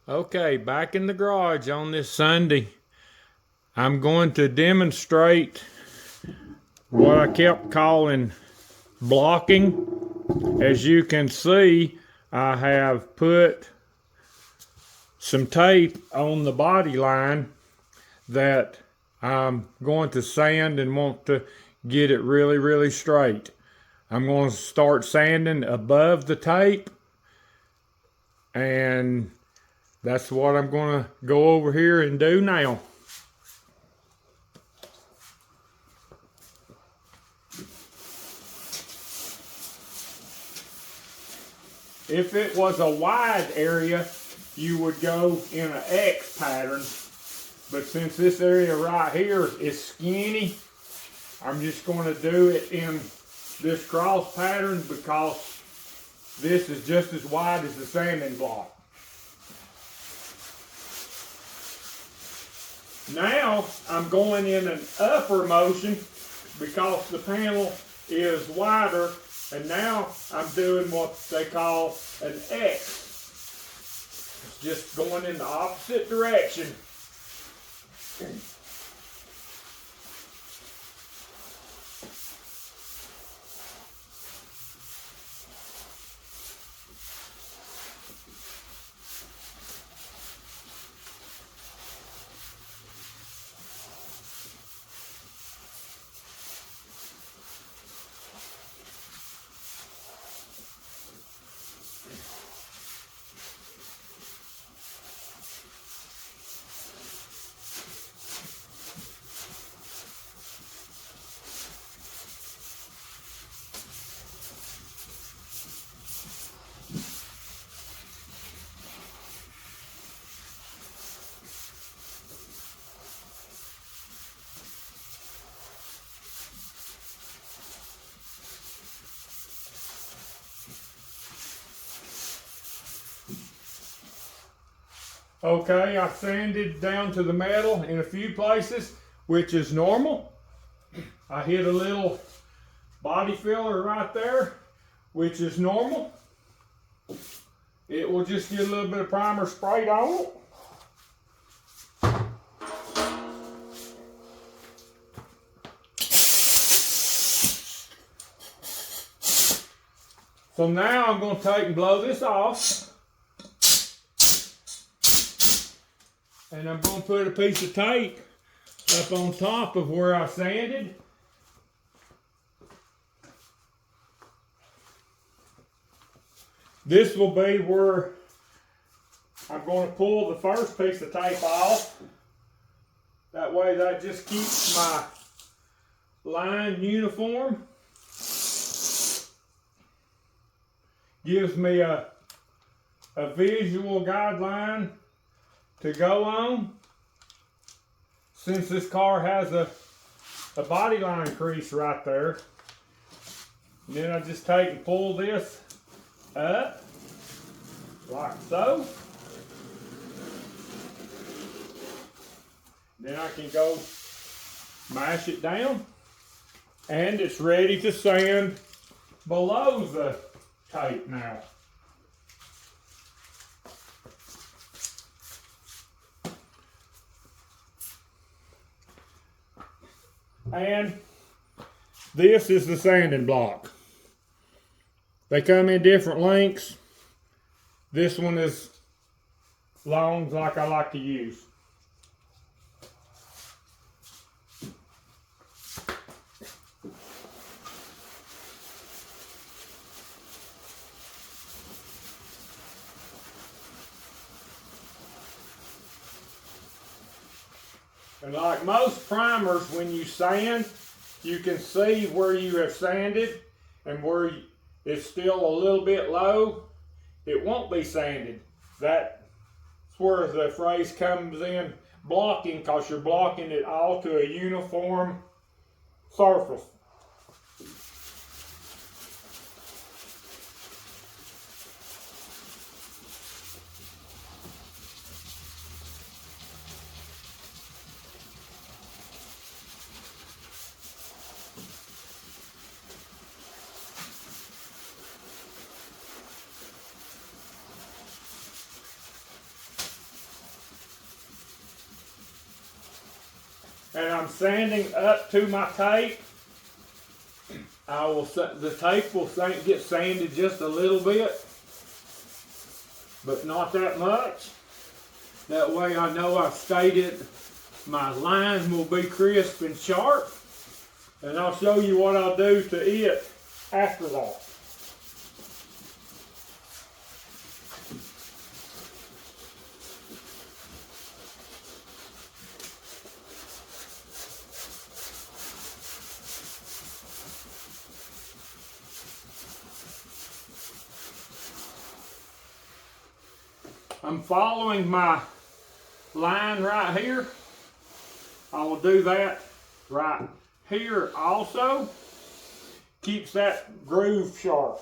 Okay, back in the garage on this Sunday. I'm going to demonstrate what I kept calling blocking. As you can see, I have put some tape on the body line that I'm going to sand and want to get it really straight. I'm going to start sanding above the tape, and that's what I'm going to go over here and do now. If it was a wide area, you would go in an X pattern, but since this area right here is skinny, I'm just going to do it in this cross pattern because this is just as wide as the sanding block. Now I'm going in an upper motion because the panel is wider, and now I'm doing what they call an X. It's just going in the opposite direction. Okay, I sanded down to the metal in a few places, which is normal. I hit a little body filler right there, which is normal. It will just get a little bit of primer sprayed on it. So now I'm going to take and blow this off. And I'm going to put a piece of tape up on top of where I sanded. This will be where I'm going to pull the first piece of tape off. That way that just keeps my line uniform. Gives me a visual guideline to go on. Since this car has a body line crease right there, and then I just take and pull this up like so. Then I can go mash it down, and it's ready to sand below the tape now. And this is the sanding block. They come in different lengths. This one is long, like I like to use. And like most primers, when you sand, you can see where you have sanded and where it's still a little bit low. It won't be sanded. That's where the phrase comes in, blocking, because you're blocking it all to a uniform surface. and I'm sanding up to my tape, the tape will get sanded just a little bit, but not that much. That way I know I've stayed it. My lines will be crisp and sharp, and I'll show you what I'll do to it after that. I'm following my line right here. I will do that right here also. Keeps that groove sharp.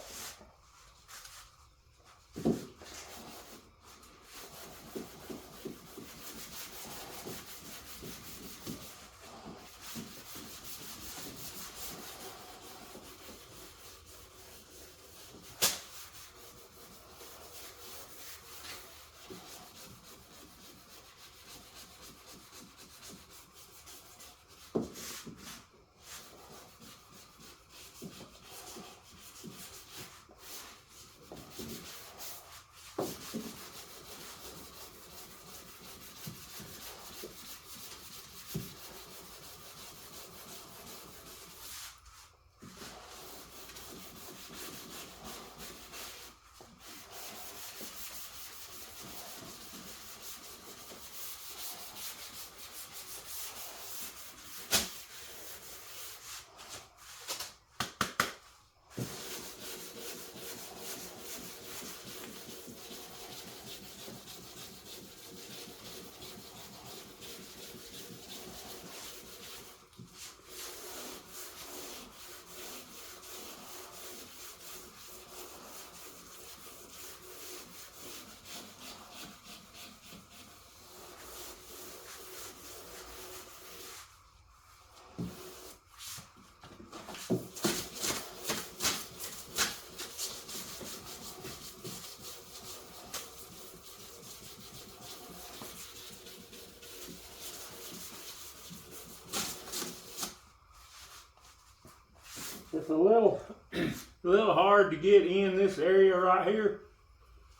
It's a little hard to get in this area right here.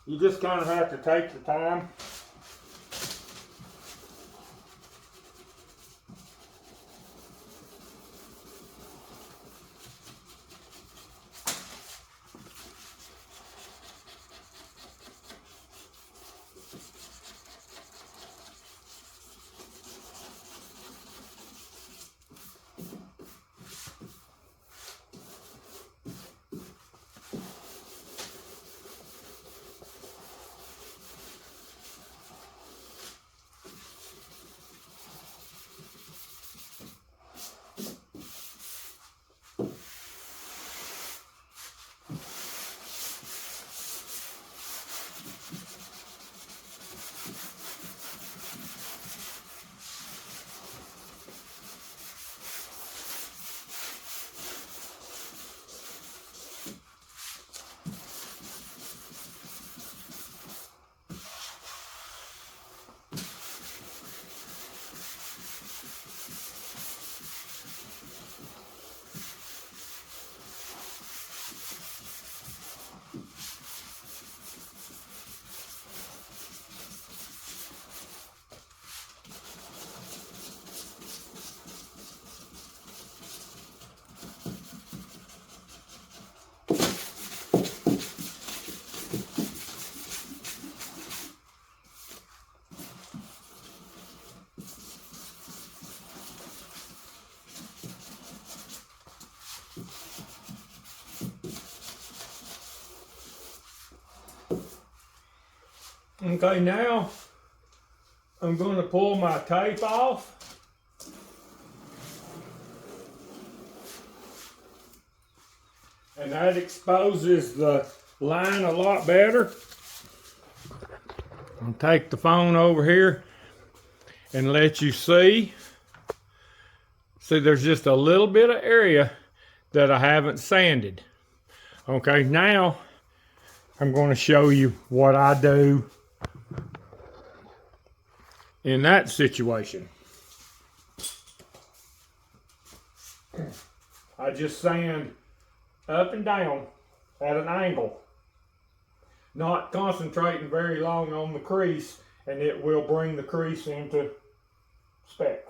You just kind of have to take the time. Okay, now I'm going to pull my tape off. And that exposes the line a lot better. I'll take the phone over here and let you see. See, there's just a little bit of area that I haven't sanded. Okay, now I'm going to show you what I do in that situation. I just sand up and down at an angle, not concentrating very long on the crease, and it will bring the crease into spec.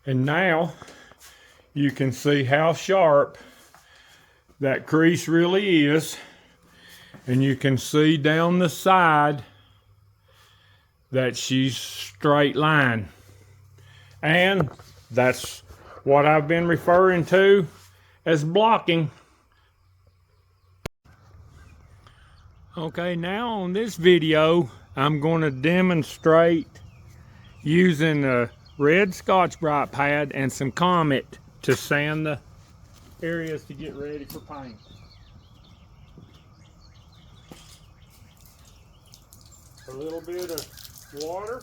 And now you can see how sharp that crease really is, and you can see down the side that she's straight line. And that's what I've been referring to as blocking. Okay, now on this video, I'm going to demonstrate using a red Scotch-Brite pad and some Comet to sand the areas to get ready for paint. A little bit of water.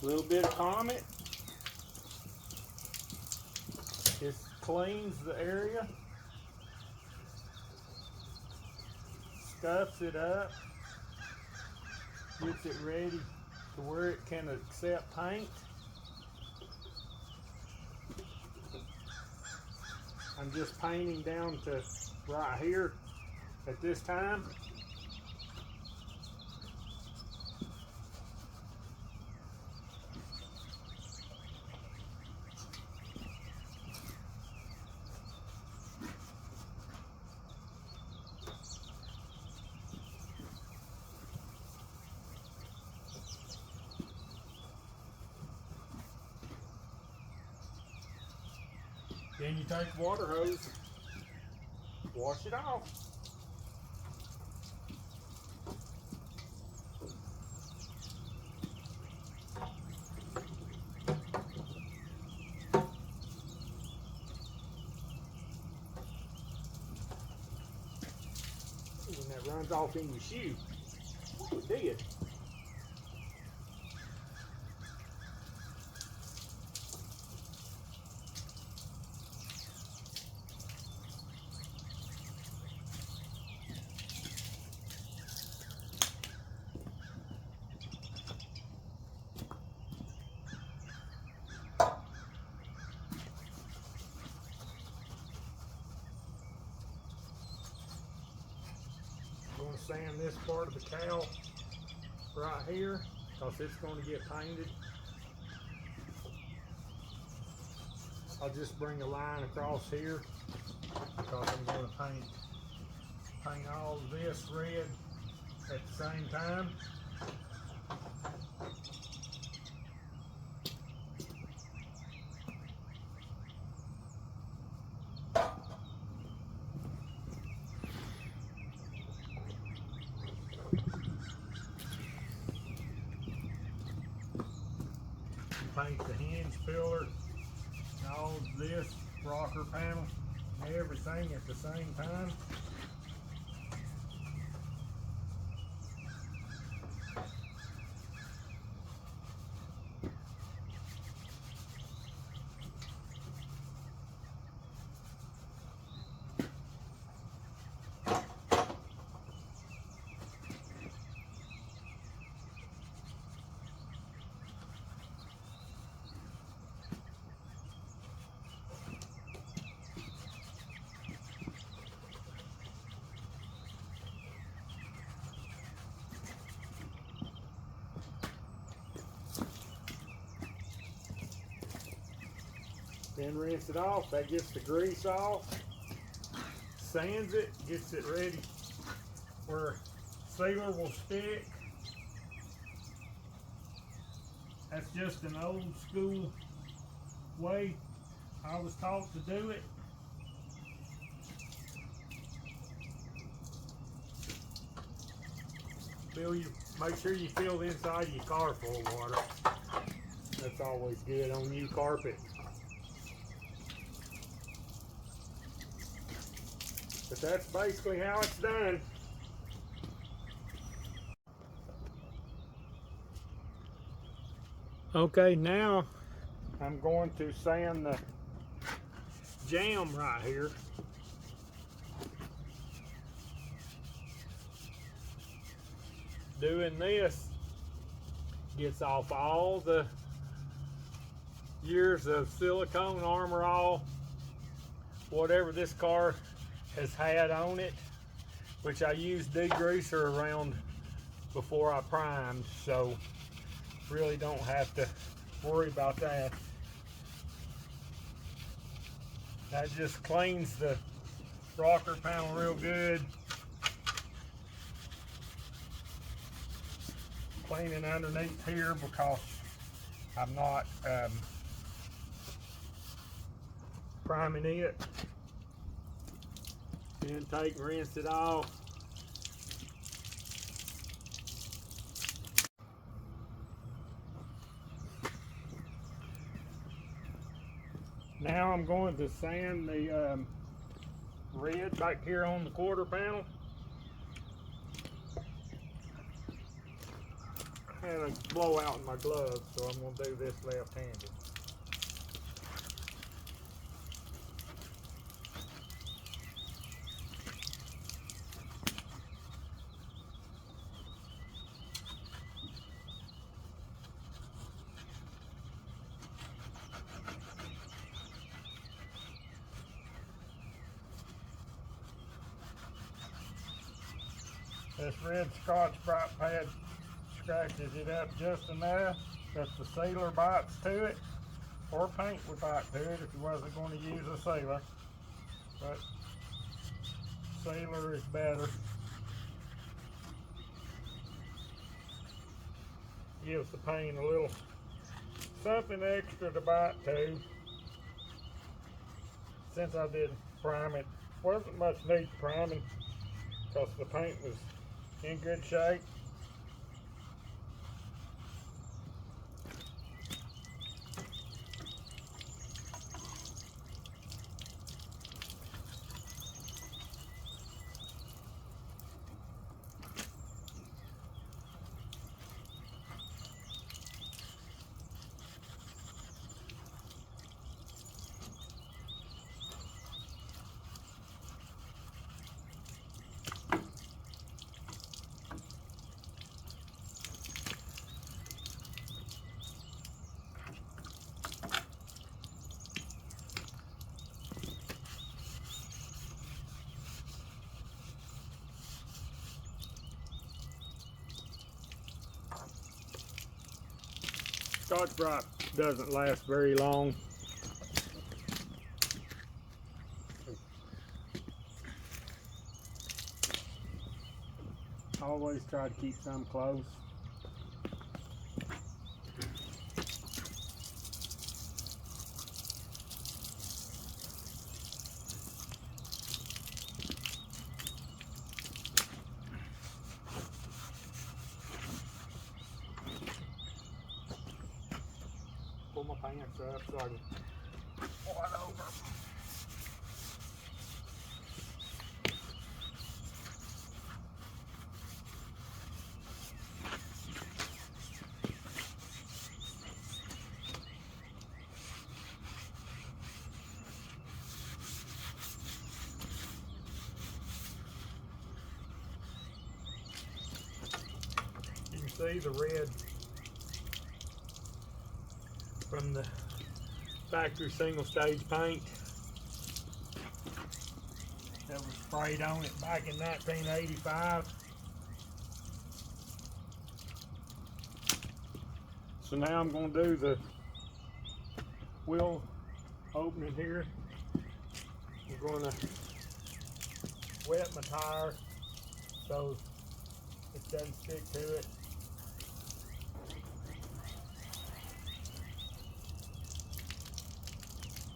A little bit of Comet. Just cleans the area. Stuffs it up. Gets it ready to where it can accept paint. I'm just painting down to right here at this time. Then you take the water hose, wash it off. And that runs off in your shoe. Ooh, it did. Sand this part of the cowl right here because it's going to get painted. I'll just bring a line across here because I'm going to paint all of this red at the same time. Paint the hinge pillar and all this rocker panel and everything at the same time. Then rinse it off. That gets the grease off. Sands it, gets it ready where sealer will stick. That's just an old school way I was taught to do it. Make sure you fill the inside of your car full of water. That's always good on new carpet. But that's basically how it's done. Okay, now I'm going to sand the jam right here. Doing this gets off all the years of silicone armor, all whatever this car has had on it, which I used degreaser around before I primed, so really don't have to worry about that. That just cleans the rocker panel real good. Cleaning underneath here because I'm not priming it. Then take and rinse it off. Now I'm going to sand the red back here on the quarter panel. I had a blowout in my glove, so I'm going to do this left-handed. This red Scotch-Brite pad scratches it up just enough that the sealer bites to it, or paint would bite to it if you wasn't going to use a sealer, but sealer is better. Gives the paint a little something extra to bite to. Since I didn't prime it, wasn't much need priming because the paint was in good shape. Scotch-Brite doesn't last very long. I always try to keep some close. Pull my pants up so I can pull it over. You can see the red from the factory single stage paint that was sprayed on it back in 1985. So now I'm going to do the wheel opening here. I'm going to wet my tire so it doesn't stick to it.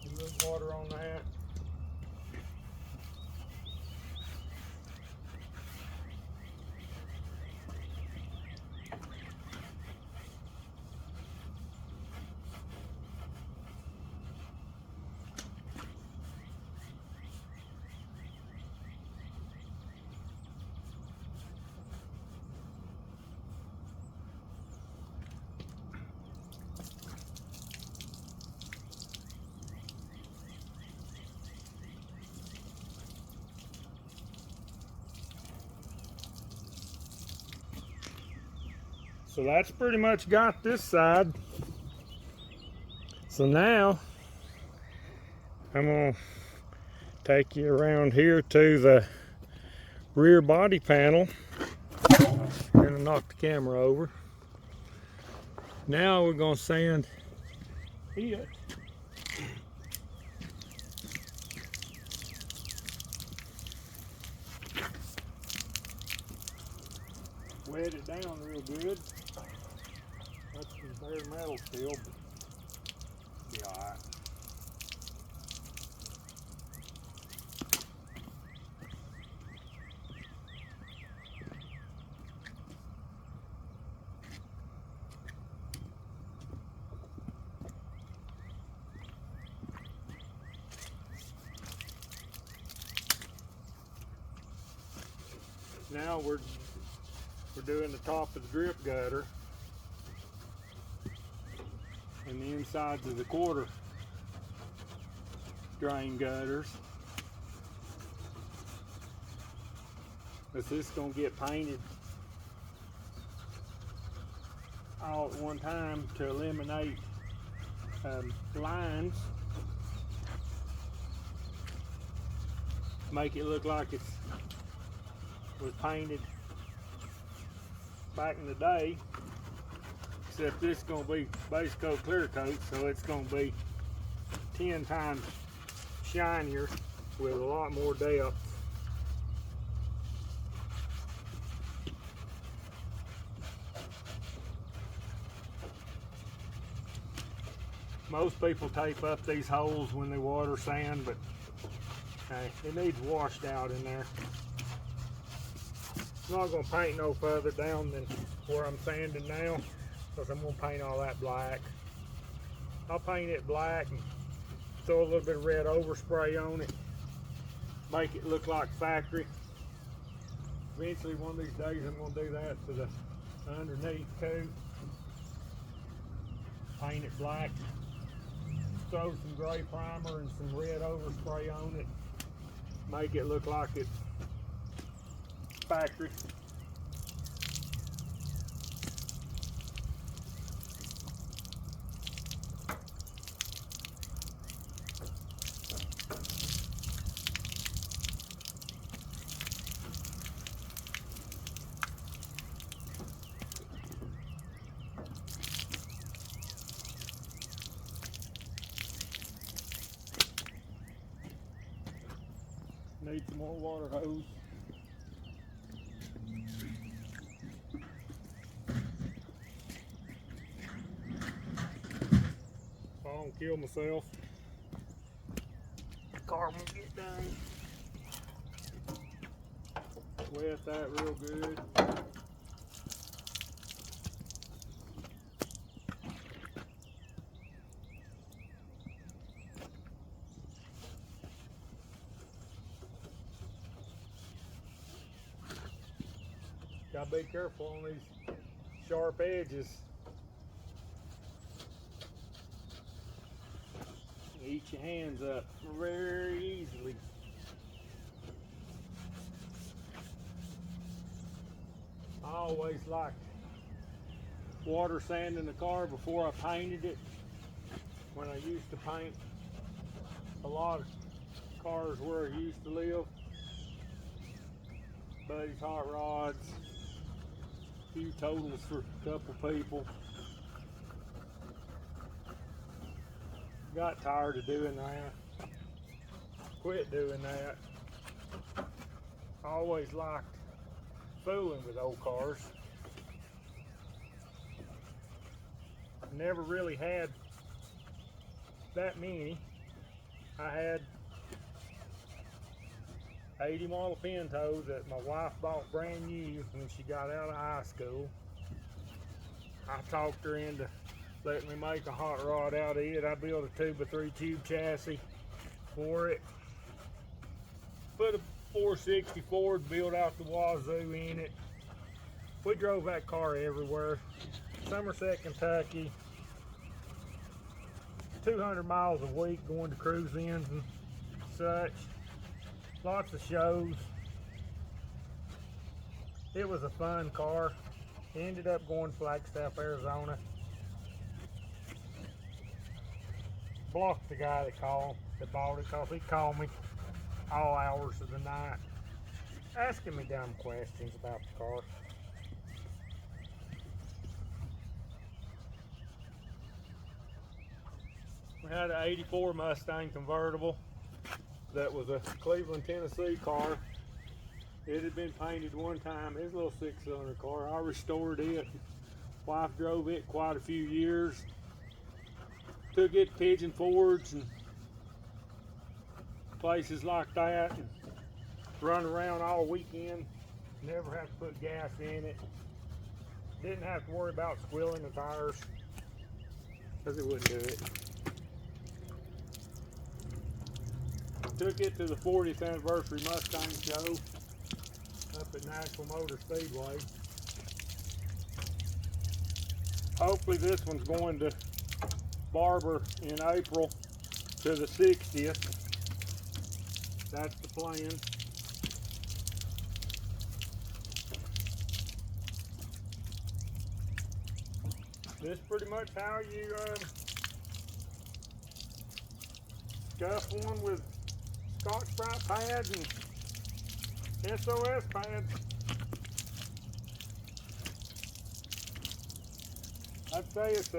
A little water on that. So that's pretty much got this side. So now I'm gonna take you around here to the rear body panel. I'm gonna knock the camera over. Now we're gonna sand it. Wet it down real good. That's some bare metal still, but be alright. Now we're doing the top of the drip gutter and the insides of the quarter drain gutters. This is going to get painted all at one time to eliminate lines, make it look like it was painted back in the day, except this is going to be base coat clear coat, so it's going to be 10 times shinier with a lot more depth. Most people tape up these holes when they water sand, but it needs washed out in there. I'm not going to paint no further down than where I'm sanding now, because I'm going to paint all that black. I'll paint it black and throw a little bit of red overspray on it, make it look like factory. Eventually one of these days I'm going to do that to the underneath too. Paint it black, throw some gray primer and some red overspray on it, make it look like it's factory. Need some more water hose. If I don't kill myself, the car won't get done. Wet that real good. Gotta be careful on these sharp edges. Eat your hands up very easily. I always liked water sanding the car before I painted it. When I used to paint a lot of cars where I used to live, Buddy's hot rods, a few totals for a couple people. got tired of doing that. Quit doing that. I always liked fooling with old cars. Never really had that many. I had 80 model Pintos that my wife bought brand new when she got out of high school. I talked her into letting me make a hot rod out of it. I built a 2x3 tube chassis for it. Put a 460 Ford built out the wazoo in it. We drove that car everywhere. Somerset, Kentucky. 200 miles a week going to cruise-ins and such. Lots of shows. It was a fun car. Ended up going to Flagstaff, Arizona. Blocked the guy that bought it, because he called me all hours of the night asking me dumb questions about the car. We had an '84 Mustang convertible that was a Cleveland, Tennessee car. It had been painted one time. It was a little 6-cylinder car. I restored it. Wife drove it quite a few years. Took it to Pigeon Forge and places like that, and run around all weekend. Never have to put gas in it. Didn't have to worry about squealing the tires, because it wouldn't do it. Took it to the 40th anniversary Mustang show up at Nashville Motor Speedway. Hopefully this one's going to Barber in April to the 60th. That's the plan. This is pretty much how you scuff one with Scotch-Brite pads and SOS pads. I'd say it's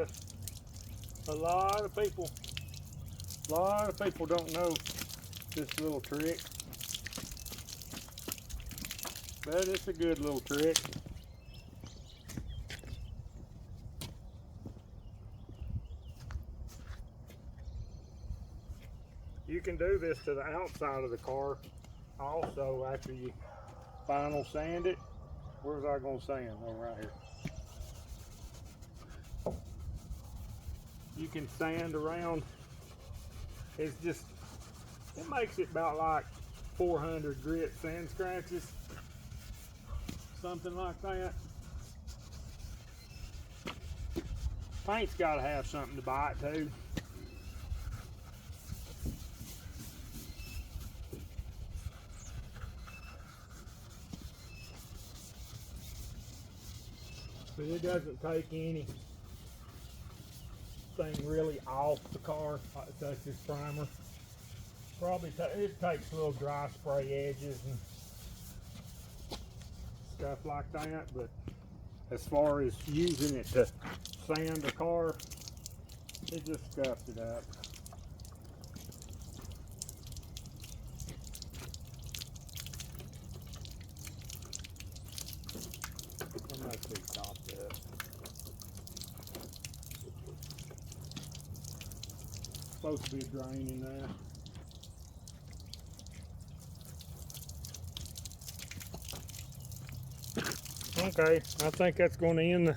a lot of people don't know this little trick, but it's a good little trick. You can do this to the outside of the car also after you final sand it. Where's I gonna sand? Oh, right here. You can sand around. It makes it about like 400 grit sand scratches, something like that. Paint's got to have something to bite too. But it doesn't take anything really off the car, such as primer. Probably it takes little dry spray edges and stuff like that, but as far as using it to sand a car, it just scuffs it up. I'm not too topped up. Supposed to be a drain in there. Okay, I think that's going to end the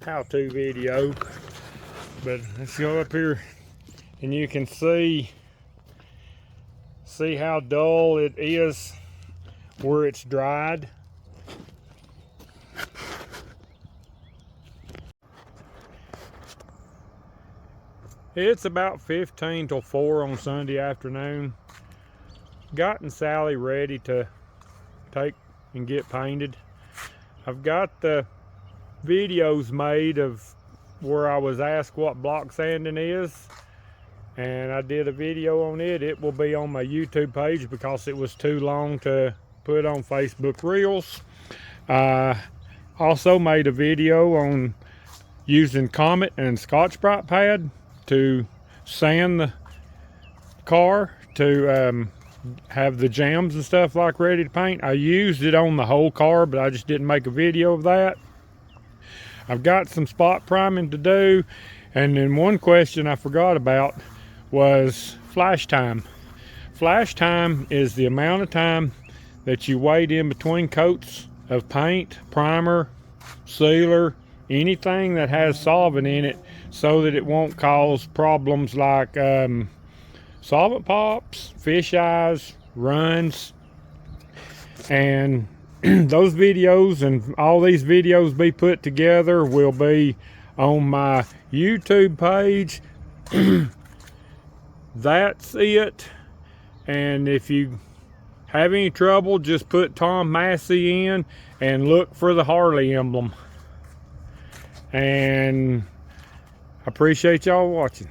how-to video, but let's go up here and you can see how dull it is where it's dried. It's about 15 till 4 on Sunday afternoon. Gotten Sally ready to take and get painted. I've got the videos made of where I was asked what block sanding is, and I did a video on it. It will be on my YouTube page because it was too long to put on Facebook Reels. Also made a video on using Comet and Scotch-Brite pad to sand the car to have the jams and stuff like ready to paint. I used it on the whole car, but I just didn't make a video of that. I've got some spot priming to do, and then one question I forgot about was flash time. Flash time is the amount of time that you wait in between coats of paint, primer, sealer, anything that has solvent in it, so that it won't cause problems like solvent pops, fish eyes, runs. And those videos and all these videos be put together will be on my YouTube page. That's it. And if you have any trouble, just put Tom Massey in and look for the Harley emblem. And I appreciate y'all watching.